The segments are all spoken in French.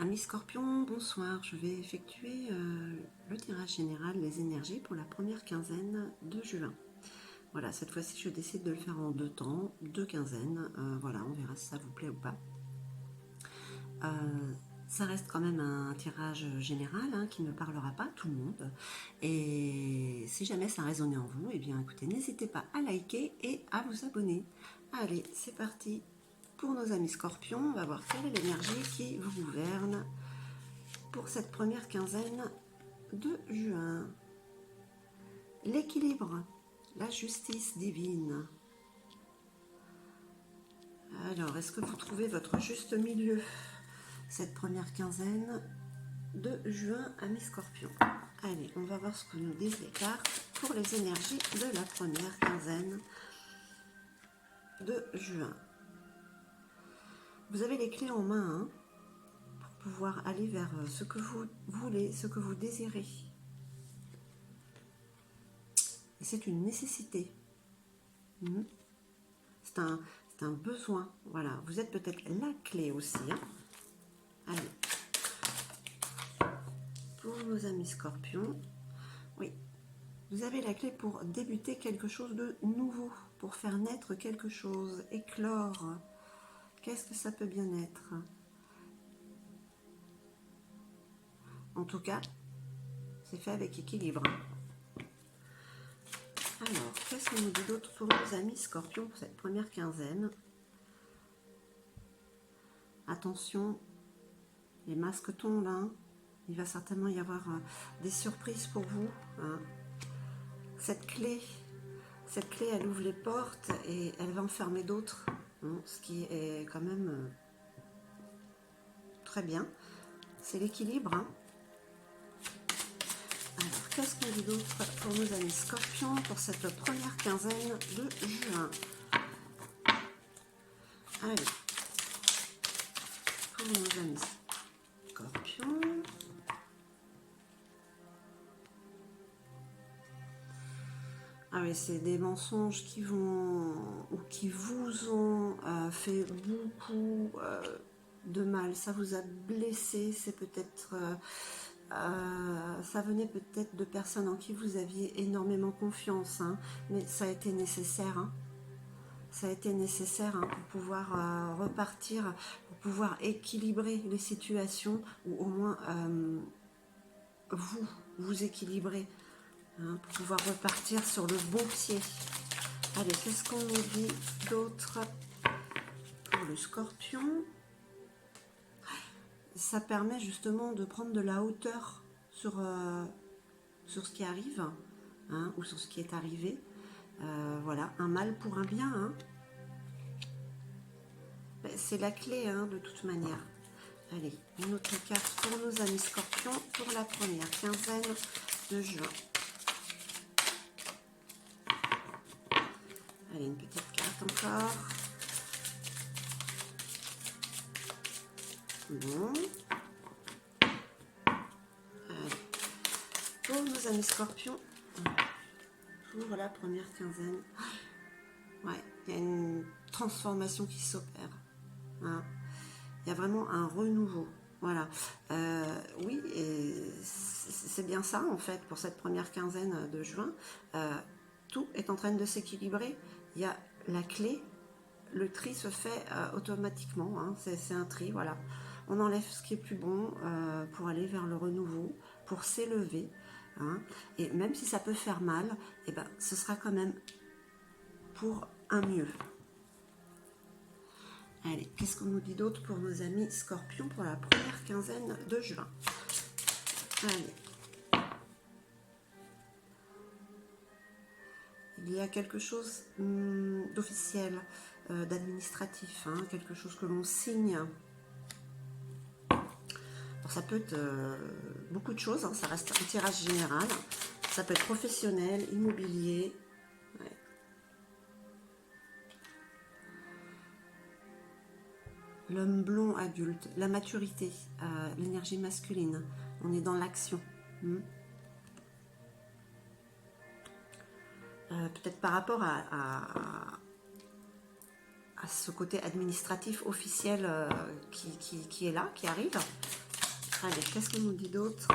Amis Scorpion, bonsoir. Je vais effectuer le tirage général des énergies pour la première quinzaine de juin. Voilà, cette fois-ci, je décide de le faire en 2 temps, 2 quinzaines. Voilà, on verra si ça vous plaît ou pas. Ça reste quand même un tirage général hein, qui ne parlera pas à tout le monde. Et si jamais ça résonnait en vous, eh bien écoutez, n'hésitez pas à liker et à vous abonner. Allez, c'est parti pour nos amis Scorpions. On va voir quelle est l'énergie qui vous gouverne pour cette première quinzaine de juin. L'équilibre, la justice divine. Alors, est-ce que vous trouvez votre juste milieu cette première quinzaine de juin, amis Scorpions? Allez, on va voir ce que nous disent les cartes pour les énergies de la première quinzaine de juin. Vous avez les clés en main hein, pour pouvoir aller vers ce que vous voulez, ce que vous désirez. Et c'est une nécessité. C'est un besoin. Voilà, vous êtes peut-être la clé aussi. Hein. Allez. Pour nos amis Scorpions, oui, vous avez la clé pour débuter quelque chose de nouveau, pour faire naître quelque chose, éclore. Qu'est-ce que ça peut bien être? En tout cas, c'est fait avec équilibre. Alors, qu'est-ce qu'on nous dit d'autre pour nos amis Scorpions pour cette première quinzaine? Attention, les masques tombent. Hein. Il va certainement y avoir des surprises pour vous. Hein. Cette clé, elle ouvre les portes et elle va en fermer d'autres. Hein, ce qui est quand même très bien. C'est l'équilibre. Hein. Alors, qu'est-ce qu'on dit d'autre pour nos amis Scorpions pour cette première quinzaine de juin? Allez, pour nos amis Scorpions. Ah oui, c'est des mensonges qui vont ou qui vous ont fait beaucoup de mal. Ça vous a blessé. C'est peut-être ça venait peut-être de personnes en qui vous aviez énormément confiance, hein, mais ça a été nécessaire. Hein. Ça a été nécessaire hein, pour pouvoir repartir, pour pouvoir équilibrer les situations ou au moins vous équilibrer. Hein, pour pouvoir repartir sur le bon pied. Allez, qu'est-ce qu'on nous dit d'autre pour le Scorpion? Ça permet justement de prendre de la hauteur sur ce qui arrive hein, ou sur ce qui est arrivé. Voilà, un mal pour un bien. Hein. C'est la clé hein, de toute manière. Allez, une autre carte pour nos amis Scorpions pour la première quinzaine de juin. Allez, une petite carte encore. Bon. Allez. Pour nos amis Scorpions, pour la première quinzaine, ouais, il y a une transformation qui s'opère. Hein. Il y a vraiment un renouveau. Voilà. Oui, et c'est bien ça en fait pour cette première quinzaine de juin. Tout est en train de s'équilibrer. Il y a la clé, le tri se fait automatiquement, hein, c'est un tri, voilà. On enlève ce qui est plus bon pour aller vers le renouveau, pour s'élever, hein, et même si ça peut faire mal, eh ben, ce sera quand même pour un mieux. Allez, qu'est-ce qu'on nous dit d'autre pour nos amis Scorpions pour la première quinzaine de juin? Allez. Il y a quelque chose d'officiel, d'administratif, hein, quelque chose que l'on signe. Alors, ça peut être beaucoup de choses, hein, ça reste un tirage général. Ça peut être professionnel, immobilier. Ouais. L'homme blond adulte, la maturité, l'énergie masculine. On est dans l'action. Peut-être par rapport à ce côté administratif officiel qui est là, qui arrive. Allez, qu'est-ce qu'on nous dit d'autre?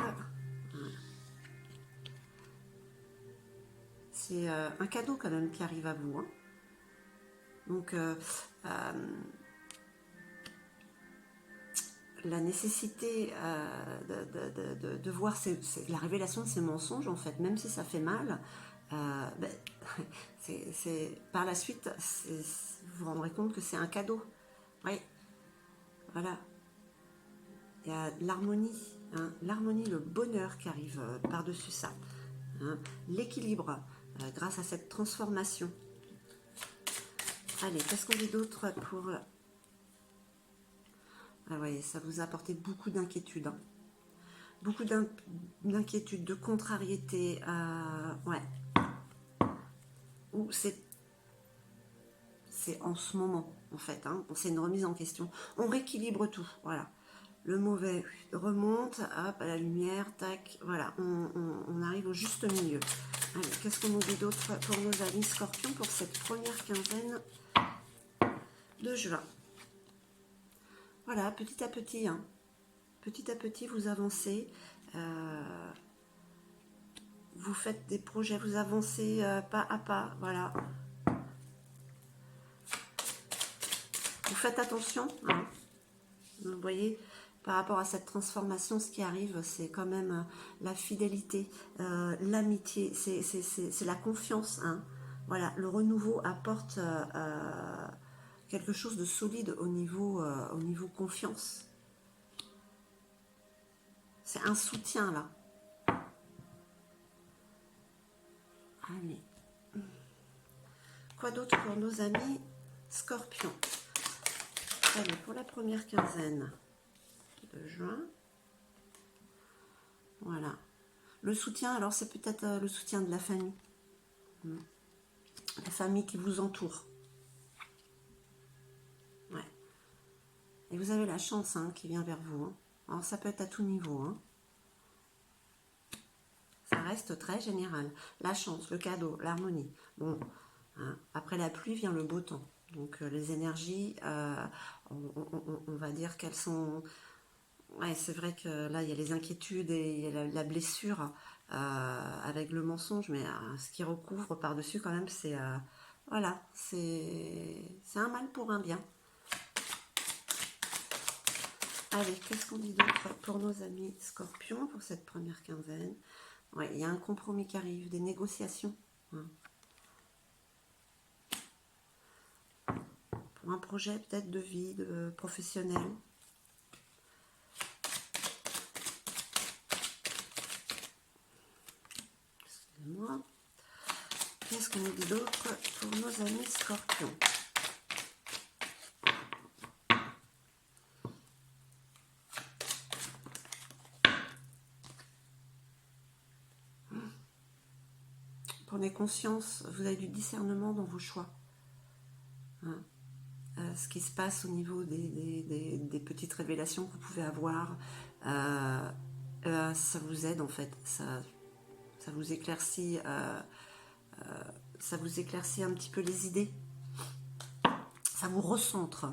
C'est un cadeau quand même qui arrive à vous. Hein. Donc, la nécessité de voir la révélation de ces mensonges, en fait, même si ça fait mal, ben, par la suite, vous vous rendrez compte que c'est un cadeau. Oui, voilà. Il y a l'harmonie, hein, l'harmonie, le bonheur qui arrive par-dessus ça. Hein, l'équilibre grâce à cette transformation. Allez, qu'est-ce qu'on dit d'autre pour... Ah ouais, ça vous a apporté beaucoup d'inquiétudes. Hein. Beaucoup d'inquiétudes, de contrariété. Ouais. Ou c'est en ce moment, en fait. Hein, c'est une remise en question. On rééquilibre tout, voilà. Le mauvais remonte, hop, à la lumière, tac, voilà. On arrive au juste milieu. Allez, qu'est-ce qu'on nous dit d'autre pour nos amis scorpions pour cette première quinzaine de juin? Voilà, petit à petit, hein. Petit à petit, vous avancez. Vous faites des projets, vous avancez pas à pas, voilà. Vous faites attention, hein. Vous voyez, par rapport à cette transformation, ce qui arrive, c'est quand même la fidélité, l'amitié, c'est la confiance, hein. Voilà, le renouveau apporte quelque chose de solide au niveau confiance. C'est un soutien, là. Allez. Quoi d'autre pour nos amis scorpions? Allez, pour la première quinzaine de juin. Voilà. Le soutien, alors c'est peut-être le soutien de la famille. La famille qui vous entoure. Ouais. Et vous avez la chance hein, qui vient vers vous. Hein. Alors ça peut être à tout niveau. Hein. Ça reste très général. La chance, le cadeau, l'harmonie. Bon, hein, après la pluie vient le beau temps. Donc les énergies, on va dire qu'elles sont... Ouais, c'est vrai que là, il y a les inquiétudes et il y a la blessure avec le mensonge, mais ce qui recouvre par-dessus quand même, c'est... voilà, c'est un mal pour un bien. Allez, qu'est-ce qu'on dit d'autre pour nos amis scorpions pour cette première quinzaine? Ouais, il y a un compromis qui arrive, des négociations. Hein. Pour un projet peut-être de vie, de professionnel. Excusez-moi. Qu'est-ce qu'on dit d'autre pour nos amis scorpions? Prenez conscience, vous avez du discernement dans vos choix. Hein. Ce qui se passe au niveau des petites révélations que vous pouvez avoir, ça vous aide en fait, ça vous éclaircit, ça vous éclaircit un petit peu les idées, ça vous recentre.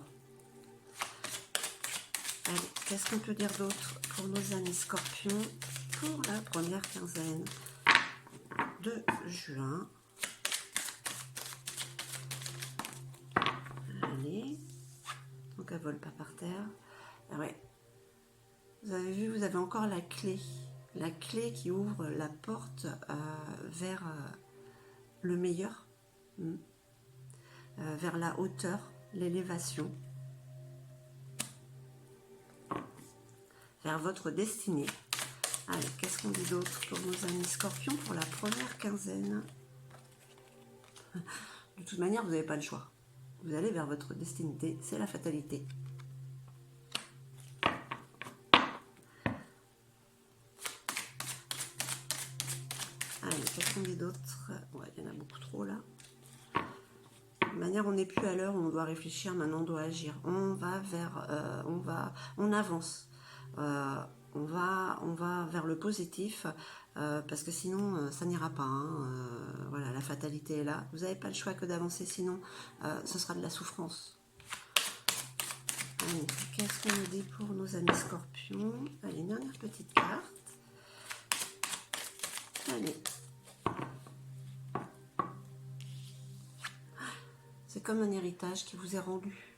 Allez, qu'est-ce qu'on peut dire d'autre pour nos amis scorpions pour la première quinzaine de juin? Allez, donc elle vole pas par terre. Ah ouais. Vous avez vu, vous avez encore la clé qui ouvre la porte vers le meilleur, vers la hauteur, l'élévation, vers votre destinée. Allez, qu'est-ce qu'on dit d'autre pour nos amis scorpions pour la première quinzaine? De toute manière, vous n'avez pas le choix. Vous allez vers votre destinée, c'est la fatalité. Allez, qu'est-ce qu'on dit d'autre? Ouais, il y en a beaucoup trop là. De toute manière, on n'est plus à l'heure où on doit réfléchir, maintenant on doit agir. On va vers, on avance. On va vers le positif parce que sinon ça n'ira pas. Hein. Voilà, la fatalité est là. Vous n'avez pas le choix que d'avancer, sinon ce sera de la souffrance. Allez, qu'est-ce qu'on nous dit pour nos amis scorpions? Allez, une dernière petite carte. Allez. C'est comme un héritage qui vous est rendu.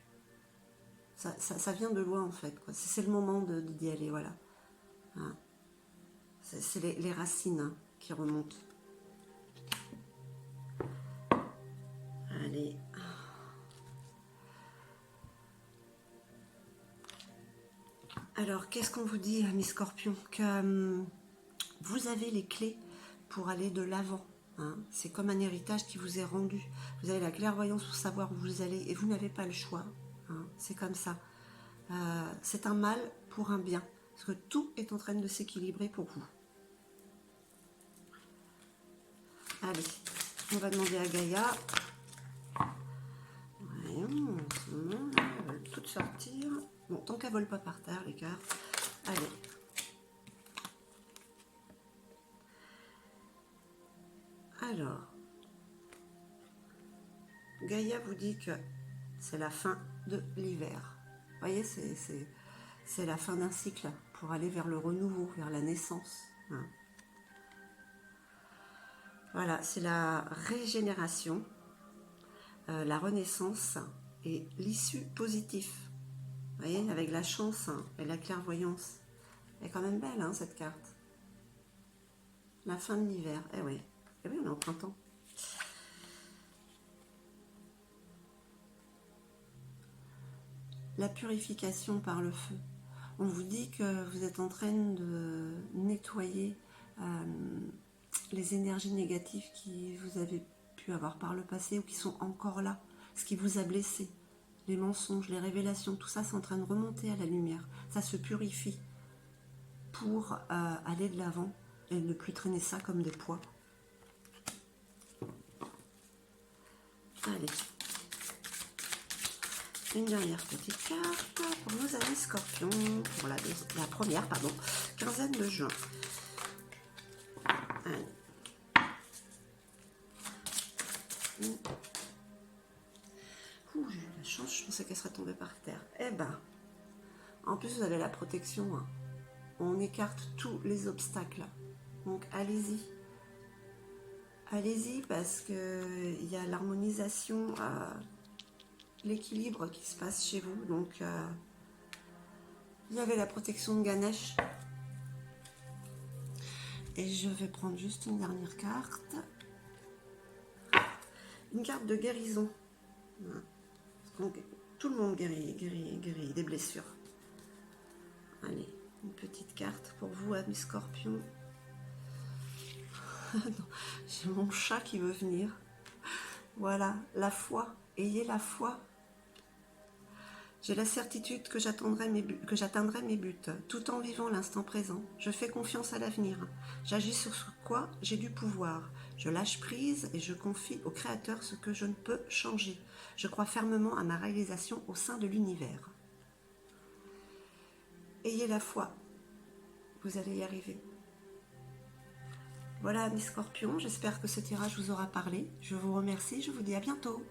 Ça vient de loin en fait. C'est le moment d'y aller, voilà. Hein. C'est les racines hein, qui remontent. Allez. Alors, qu'est-ce qu'on vous dit, amis scorpions? Que vous avez les clés pour aller de l'avant. Hein. C'est comme un héritage qui vous est rendu. Vous avez la clairvoyance pour savoir où vous allez et vous n'avez pas le choix. Hein. C'est comme ça. C'est un mal pour un bien. Parce que tout est en train de s'équilibrer pour vous. Allez, on va demander à Gaïa. Voyons, elles veulent toutes sortir. Bon, tant qu'elles ne volent pas par terre, les cartes. Allez. Alors, Gaïa vous dit que c'est la fin de l'hiver. Vous voyez, c'est la fin d'un cycle pour aller vers le renouveau, vers la naissance. Hein. Voilà, c'est la régénération, la renaissance et l'issue positive. Vous voyez, avec la chance hein, et la clairvoyance. Elle est quand même belle, hein, cette carte. La fin de l'hiver. Eh oui, on est au printemps. La purification par le feu. On vous dit que vous êtes en train de nettoyer les énergies négatives qui vous avez pu avoir par le passé ou qui sont encore là, ce qui vous a blessé, les mensonges, les révélations, tout ça c'est en train de remonter à la lumière, ça se purifie pour aller de l'avant et ne plus traîner ça comme des poids. Allez, une dernière petite carte pour nos amis scorpions, pour la première, pardon, quinzaine de juin. Allez. Ouh, j'ai eu la chance, je pensais qu'elle serait tombée par terre. Eh ben, en plus vous avez la protection. Hein. On écarte tous les obstacles. Donc allez-y. Allez-y parce qu'il y a l'harmonisation, l'équilibre qui se passe chez vous. Donc vous avez la protection de Ganesh. Et je vais prendre juste une dernière carte. Une carte de guérison. Donc, tout le monde guérit des blessures. Allez, une petite carte pour vous, amis scorpions. J'ai mon chat qui veut venir. Voilà, la foi. Ayez la foi. J'ai la certitude que j'atteindrai mes buts, tout en vivant l'instant présent. Je fais confiance à l'avenir. J'agis sur ce quoi j'ai du pouvoir. Je lâche prise et je confie au Créateur ce que je ne peux changer. Je crois fermement à ma réalisation au sein de l'univers. Ayez la foi. Vous allez y arriver. Voilà, mes scorpions, j'espère que ce tirage vous aura parlé. Je vous remercie, je vous dis à bientôt.